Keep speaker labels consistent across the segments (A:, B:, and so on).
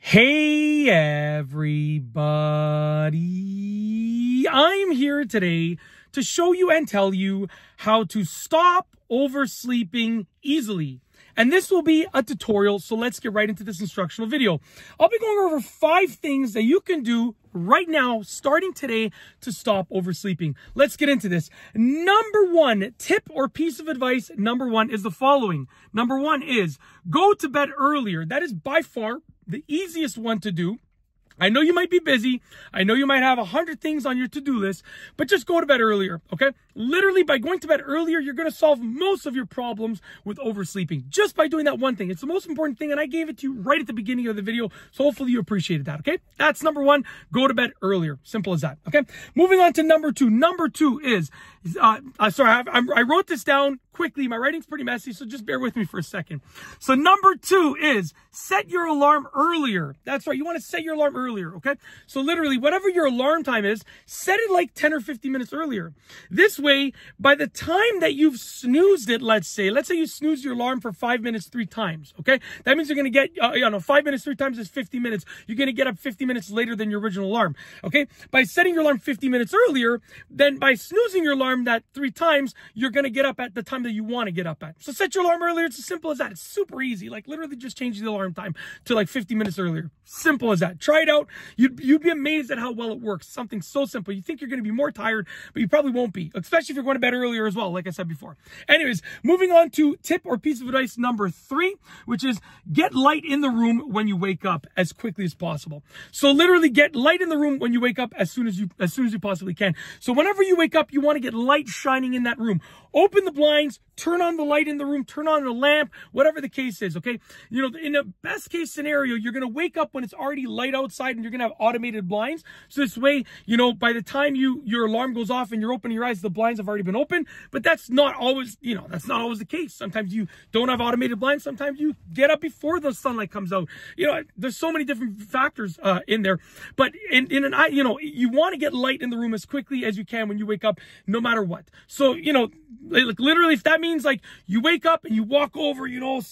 A: Hey everybody, I'm here today to show you and tell you how to stop oversleeping easily. And this will be a tutorial, so let's get right into this instructional video. I'll be going over 5 things that you can do right now, starting today, to stop oversleeping. Let's get into this. Number 1 tip or piece of advice, number 1 is the following. Number 1 is go to bed earlier. That is by far the easiest one to do. I know you might be busy. I know you might have 100 things on your to-do list, but just go to bed earlier, okay? Literally, by going to bed earlier, you're going to solve most of your problems with oversleeping just by doing that one thing. It's the most important thing, and I gave it to you right at the beginning of the video, so hopefully you appreciated that, okay? That's number 1. Go to bed earlier. Simple as that, okay? Moving on to number 2. Number 2 is, I wrote this down quickly. My writing's pretty messy, so just bear with me for a second. So number 2 is set your alarm earlier. That's right. You want to set your alarm earlier, okay? So literally, whatever your alarm time is, set it like 10 or 15 minutes earlier. This way, by the time that you've snoozed it, let's say you snooze your alarm for 5 minutes 3 times, okay? That means you're going to get, 5 minutes 3 times is 50 minutes. You're going to get up 50 minutes later than your original alarm, okay? By setting your alarm 50 minutes earlier, then by snoozing your alarm that 3 times, you're going to get up at the time that you want to get up at. So set your alarm earlier. It's as simple as that. It's super easy. Like literally just change the alarm time to like 50 minutes earlier. Simple as that. Try it out. You'd be amazed at how well it works. Something so simple. You think you're going to be more tired, but you probably won't be, especially if you're going to bed earlier as well, like I said before. Anyways, moving on to tip or piece of advice number 3, which is get light in the room when you wake up as quickly as possible. So literally get light in the room when you wake up as soon as you possibly can. So whenever you wake up, you want to get light shining in that room. Open the blinds, turn on the light in the room, turn on the lamp, whatever the case is, okay? You know, in a best case scenario, you're going to wake up when it's already light outside and you're going to have automated blinds. So this way, you know, by the time your alarm goes off and you're opening your eyes, the blinds have already been open. But that's not always, that's not always the case. Sometimes you don't have automated blinds. Sometimes you get up before the sunlight comes out. There's so many different factors in there. But you want to get light in the room as quickly as you can when you wake up, no matter what. So, like literally, if that means like you wake up and you walk over,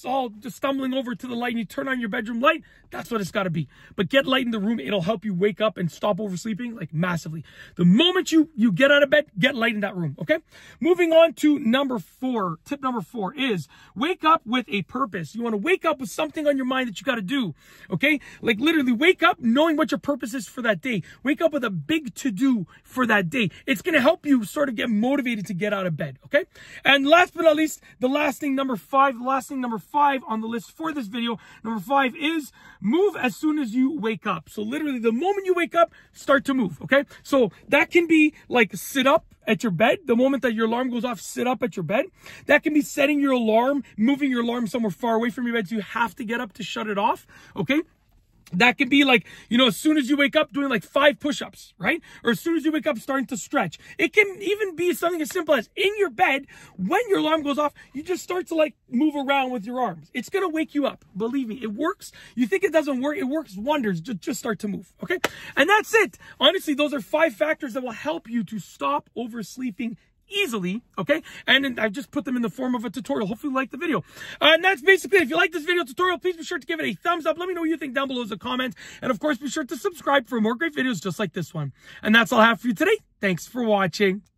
A: all just stumbling over to the light and you turn on your bedroom light, that's what it's got to be. But get light in the room. It'll help you wake up and stop oversleeping like massively. The moment you get out of bed, get light in that room, okay? Moving on to number 4. Tip number 4 is wake up with a purpose. You want to wake up with something on your mind that you got to do, okay? Like literally wake up knowing what your purpose is for that day. Wake up with a big to-do for that day. It's going to help you sort of get motivated to get out of bed, okay? And last but not least, the last thing number 5 on the list for this video, number 5 is move as soon as you wake up. So literally the moment you wake up, start to move, okay? So that can be like sit up at your bed. The moment that your alarm goes off, sit up at your bed. That can be setting your alarm, moving your alarm somewhere far away from your bed so you have to get up to shut it off, okay? That can be like, as soon as you wake up, doing like 5 push-ups, right? Or as soon as you wake up, starting to stretch. It can even be something as simple as in your bed, when your alarm goes off, you just start to like move around with your arms. It's going to wake you up. Believe me, it works. You think it doesn't work? It works wonders. Just start to move, okay? And that's it. Honestly, those are 5 factors that will help you to stop oversleeping easily, okay? And I've just put them in the form of a tutorial. Hopefully you like the video. And that's basically it. If you like this video tutorial, please be sure to give it a thumbs up. Let me know what you think down below as a comment. And of course, be sure to subscribe for more great videos just like this one. And that's all I have for you today. Thanks for watching.